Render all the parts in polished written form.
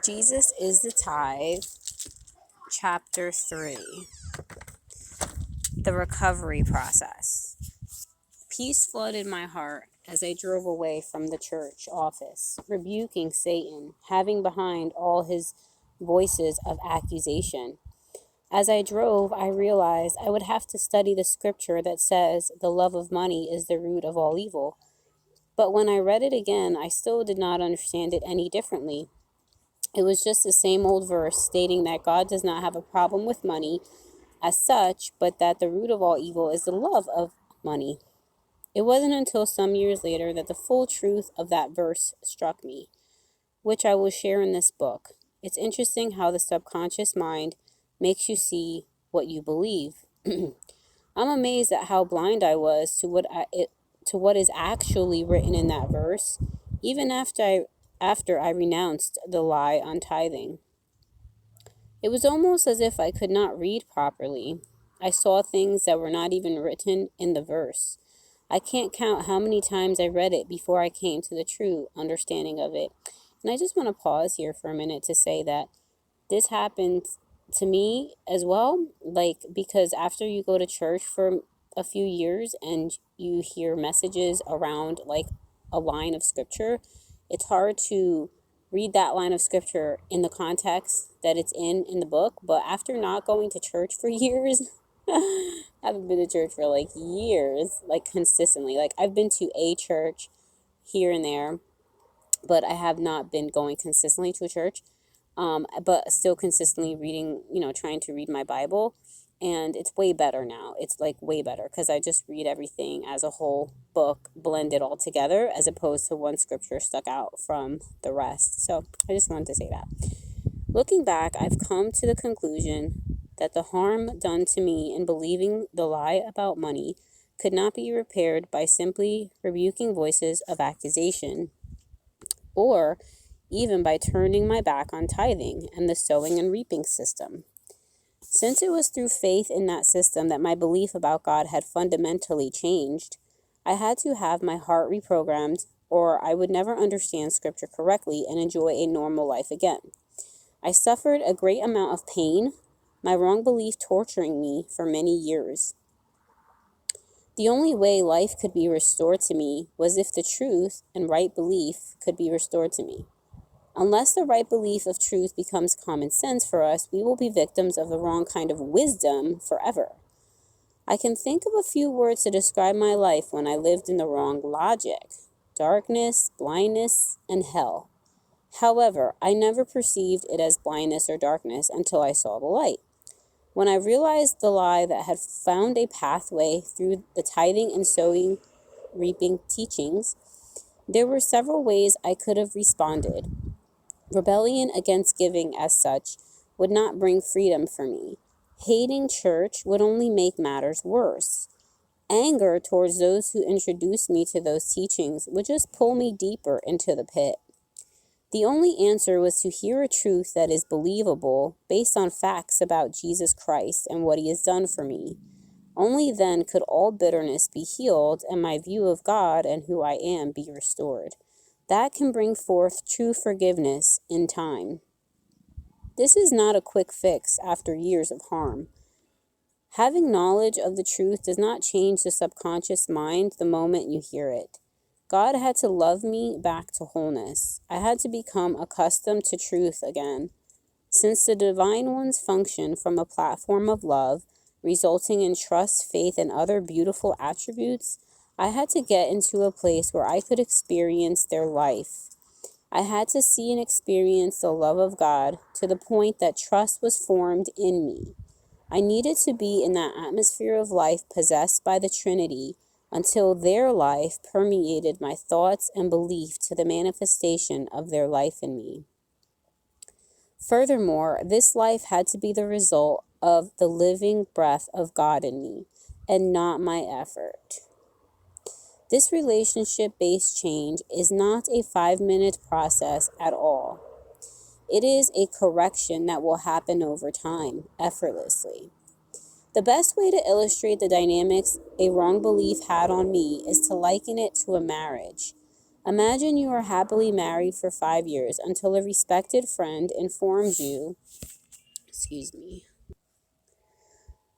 Jesus is the Tithe, chapter 3, the recovery process. Peace flooded my heart as I drove away from the church office, rebuking Satan, having behind all his voices of accusation. As I drove, I realized I would have to study the scripture that says the love of money is the root of all evil. But when I read it again, I still did not understand it any differently. It was just the same old verse stating that God does not have a problem with money as such, but that the root of all evil is the love of money. It wasn't until some years later that the full truth of that verse struck me, which I will share in this book. It's interesting how the subconscious mind makes you see what you believe. I'm amazed at how blind I was to what is actually written in that verse, even after I renounced the lie on tithing. It was almost as if I could not read properly. I saw things that were not even written in the verse. I can't count how many times I read it before I came to the true understanding of it. And I just want to pause here for a minute to say that this happened to me as well, because after you go to church for a few years and you hear messages around a line of scripture, it's hard to read that line of scripture in the context that it's in the book. But after not going to church for years, I haven't been to church for years, consistently. I've been to a church here and there, but I have not been going consistently to a church. But still consistently reading, trying to read my Bible. And it's way better now. It's way better because I just read everything as a whole book, blended all together, as opposed to one scripture stuck out from the rest. So I just wanted to say that. Looking back, I've come to the conclusion that the harm done to me in believing the lie about money could not be repaired by simply rebuking voices of accusation, or even by turning my back on tithing and the sowing and reaping system. Since it was through faith in that system that my belief about God had fundamentally changed, I had to have my heart reprogrammed, or I would never understand scripture correctly and enjoy a normal life again. I suffered a great amount of pain, my wrong belief torturing me for many years. The only way life could be restored to me was if the truth and right belief could be restored to me. Unless the right belief of truth becomes common sense for us, we will be victims of the wrong kind of wisdom forever. I can think of a few words to describe my life when I lived in the wrong logic: darkness, blindness, and hell. However, I never perceived it as blindness or darkness until I saw the light. When I realized the lie that had found a pathway through the tithing and sowing, reaping teachings, there were several ways I could have responded. Rebellion against giving as such would not bring freedom for me. Hating church would only make matters worse. Anger towards those who introduced me to those teachings would just pull me deeper into the pit. The only answer was to hear a truth that is believable based on facts about Jesus Christ and what he has done for me. Only then could all bitterness be healed and my view of God and who I am be restored. That can bring forth true forgiveness in time. This is not a quick fix after years of harm. Having knowledge of the truth does not change the subconscious mind the moment you hear it. God had to love me back to wholeness. I had to become accustomed to truth again. Since the divine ones function from a platform of love, resulting in trust, faith, and other beautiful attributes, I had to get into a place where I could experience their life. I had to see and experience the love of God to the point that trust was formed in me. I needed to be in that atmosphere of life possessed by the Trinity until their life permeated my thoughts and belief to the manifestation of their life in me. Furthermore, this life had to be the result of the living breath of God in me, and not my effort. This relationship-based change is not a 5-minute process at all. It is a correction that will happen over time, effortlessly. The best way to illustrate the dynamics a wrong belief had on me is to liken it to a marriage. Imagine you are happily married for 5 years until a respected friend informs you,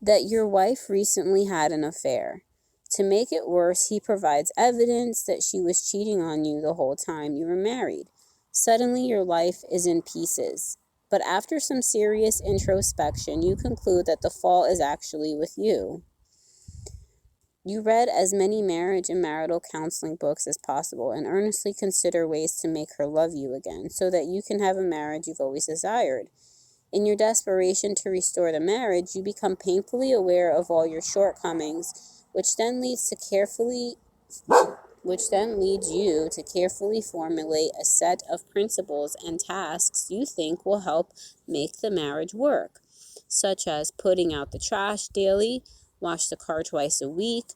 that your wife recently had an affair. To make it worse, he provides evidence that she was cheating on you the whole time you were married. Suddenly, your life is in pieces. But after some serious introspection, you conclude that the fault is actually with you. You read as many marriage and marital counseling books as possible and earnestly consider ways to make her love you again so that you can have a marriage you've always desired. In your desperation to restore the marriage, you become painfully aware of all your shortcomings, which then leads you to carefully formulate a set of principles and tasks you think will help make the marriage work, such as putting out the trash daily, wash the car twice a week,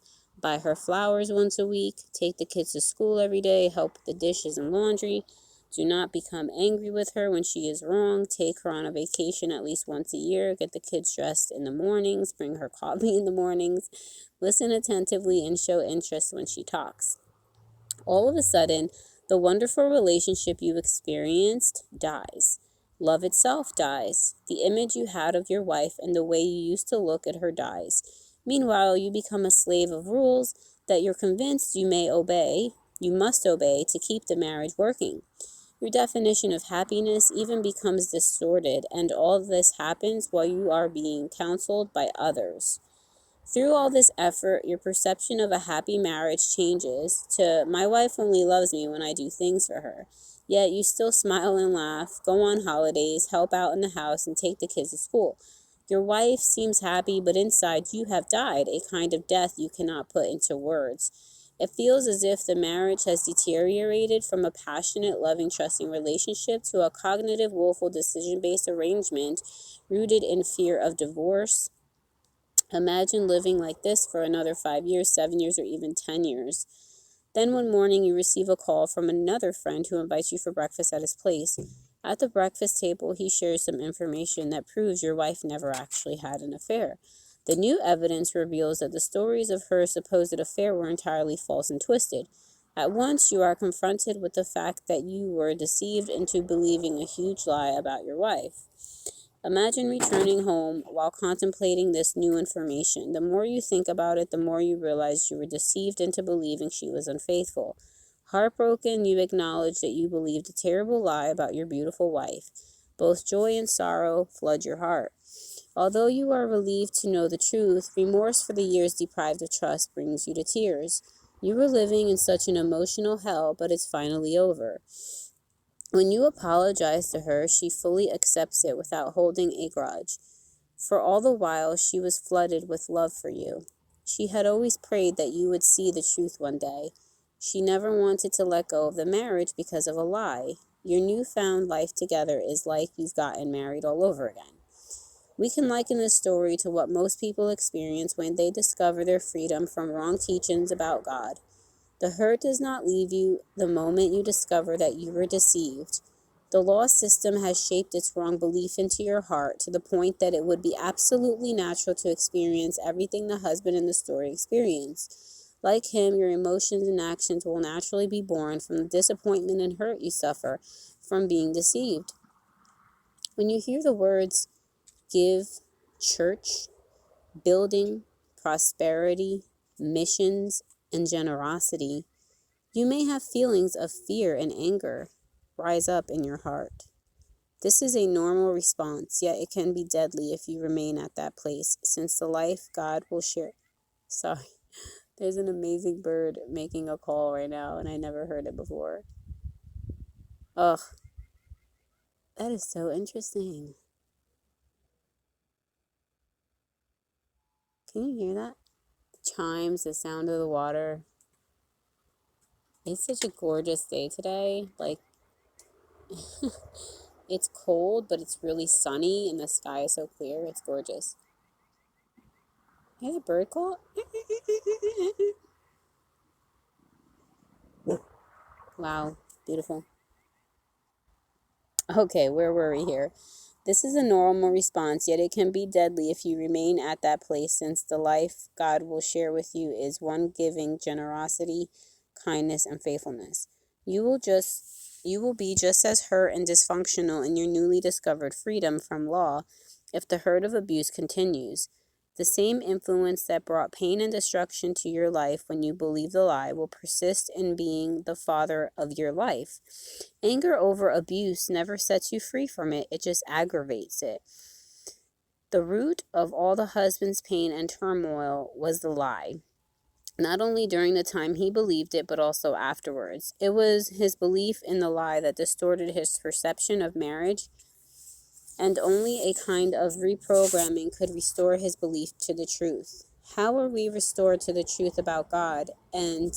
buy her flowers once a week, take the kids to school every day, help with the dishes and laundry. Do not become angry with her when she is wrong. Take her on a vacation at least once a year. Get the kids dressed in the mornings. Bring her coffee in the mornings. Listen attentively and show interest when she talks. All of a sudden, the wonderful relationship you experienced dies. Love itself dies. The image you had of your wife and the way you used to look at her dies. Meanwhile, you become a slave of rules that you're convinced you must obey to keep the marriage working. Your definition of happiness even becomes distorted, and all this happens while you are being counseled by others. Through all this effort, your perception of a happy marriage changes to, my wife only loves me when I do things for her. Yet you still smile and laugh, go on holidays, help out in the house, and take the kids to school. Your wife seems happy, but inside you have died, a kind of death you cannot put into words. It feels as if the marriage has deteriorated from a passionate, loving, trusting relationship to a cognitive, willful, decision-based arrangement rooted in fear of divorce. Imagine living like this for another 5 years, 7 years, or even 10 years. Then one morning you receive a call from another friend who invites you for breakfast at his place. At the breakfast table, he shares some information that proves your wife never actually had an affair. The new evidence reveals that the stories of her supposed affair were entirely false and twisted. At once, you are confronted with the fact that you were deceived into believing a huge lie about your wife. Imagine returning home while contemplating this new information. The more you think about it, the more you realize you were deceived into believing she was unfaithful. Heartbroken, you acknowledge that you believed a terrible lie about your beautiful wife. Both joy and sorrow flood your heart. Although you are relieved to know the truth, remorse for the years deprived of trust brings you to tears. You were living in such an emotional hell, but it's finally over. When you apologize to her, she fully accepts it without holding a grudge. For all the while, she was flooded with love for you. She had always prayed that you would see the truth one day. She never wanted to let go of the marriage because of a lie. Your newfound life together is like you've gotten married all over again. We can liken this story to what most people experience when they discover their freedom from wrong teachings about God. The hurt does not leave you the moment you discover that you were deceived. The law system has shaped its wrong belief into your heart to the point that it would be absolutely natural to experience everything the husband in the story experienced. Like him, your emotions and actions will naturally be born from the disappointment and hurt you suffer from being deceived. When you hear the words give, church, building, prosperity, missions, and generosity, you may have feelings of fear and anger rise up in your heart. This is a normal response, yet it can be deadly if you remain at that place, since the life God will share. Sorry, there's an amazing bird making a call right now, and I never heard it before. Ugh, that is so interesting. Can you hear that? The chimes, the sound of the water. It's such a gorgeous day today. Like, it's cold, but it's really sunny, and the sky is so clear. It's gorgeous. Hear that bird call? Wow, beautiful. Okay, where were we here? This is a normal response, yet it can be deadly if you remain at that place, since the life God will share with you is one giving generosity, kindness, and faithfulness. You will be just as hurt and dysfunctional in your newly discovered freedom from law if the hurt of abuse continues. The same influence that brought pain and destruction to your life when you believe the lie will persist in being the father of your life. Anger over abuse never sets you free from it, it just aggravates it. The root of all the husband's pain and turmoil was the lie. Not only during the time he believed it, but also afterwards. It was his belief in the lie that distorted his perception of marriage, and only a kind of reprogramming could restore his belief to the truth. How are we restored to the truth about God and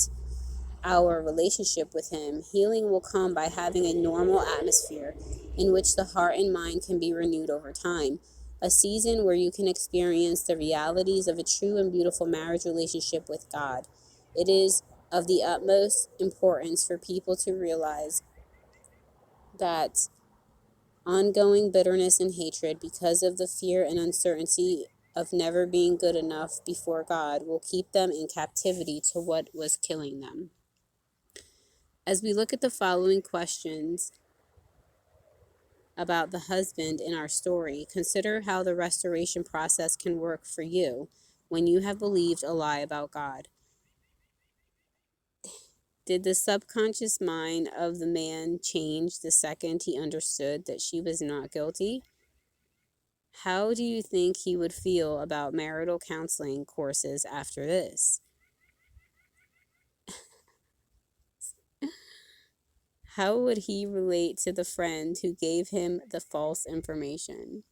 our relationship with Him? Healing will come by having a normal atmosphere in which the heart and mind can be renewed over time. A season where you can experience the realities of a true and beautiful marriage relationship with God. It is of the utmost importance for people to realize that ongoing bitterness and hatred because of the fear and uncertainty of never being good enough before God will keep them in captivity to what was killing them. As we look at the following questions about the husband in our story, consider how the restoration process can work for you when you have believed a lie about God. Did the subconscious mind of the man change the second he understood that she was not guilty? How do you think he would feel about marital counseling courses after this? How would he relate to the friend who gave him the false information?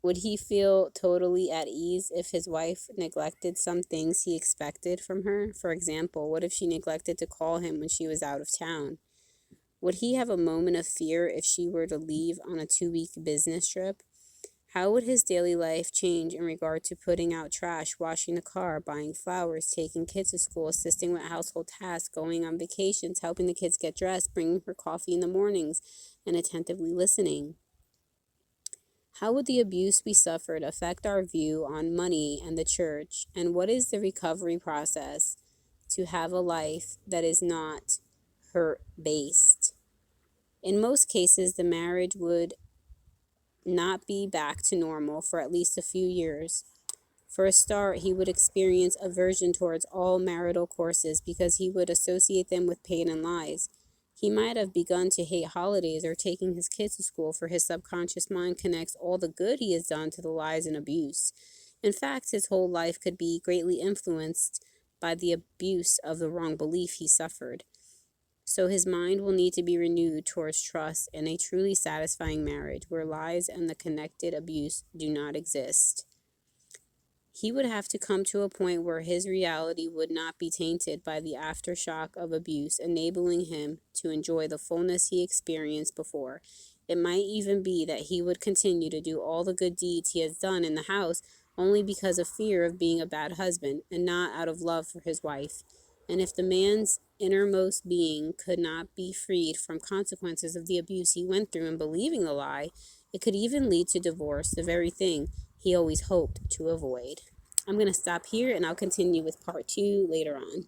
Would he feel totally at ease if his wife neglected some things he expected from her? For example, what if she neglected to call him when she was out of town? Would he have a moment of fear if she were to leave on a 2-week business trip? How would his daily life change in regard to putting out trash, washing the car, buying flowers, taking kids to school, assisting with household tasks, going on vacations, helping the kids get dressed, bringing her coffee in the mornings, and attentively listening? How would the abuse we suffered affect our view on money and the church? And what is the recovery process to have a life that is not hurt-based? In most cases, the marriage would not be back to normal for at least a few years. For a start, he would experience aversion towards all marital courses because he would associate them with pain and lies. He might have begun to hate holidays or taking his kids to school, for his subconscious mind connects all the good he has done to the lies and abuse. In fact, his whole life could be greatly influenced by the abuse of the wrong belief he suffered. So his mind will need to be renewed towards trust in a truly satisfying marriage where lies and the connected abuse do not exist. He would have to come to a point where his reality would not be tainted by the aftershock of abuse, enabling him to enjoy the fullness he experienced before. It might even be that he would continue to do all the good deeds he has done in the house only because of fear of being a bad husband and not out of love for his wife. And if the man's innermost being could not be freed from consequences of the abuse he went through in believing the lie, it could even lead to divorce, the very thing he always hoped to avoid. I'm going to stop here and I'll continue with part 2 later on.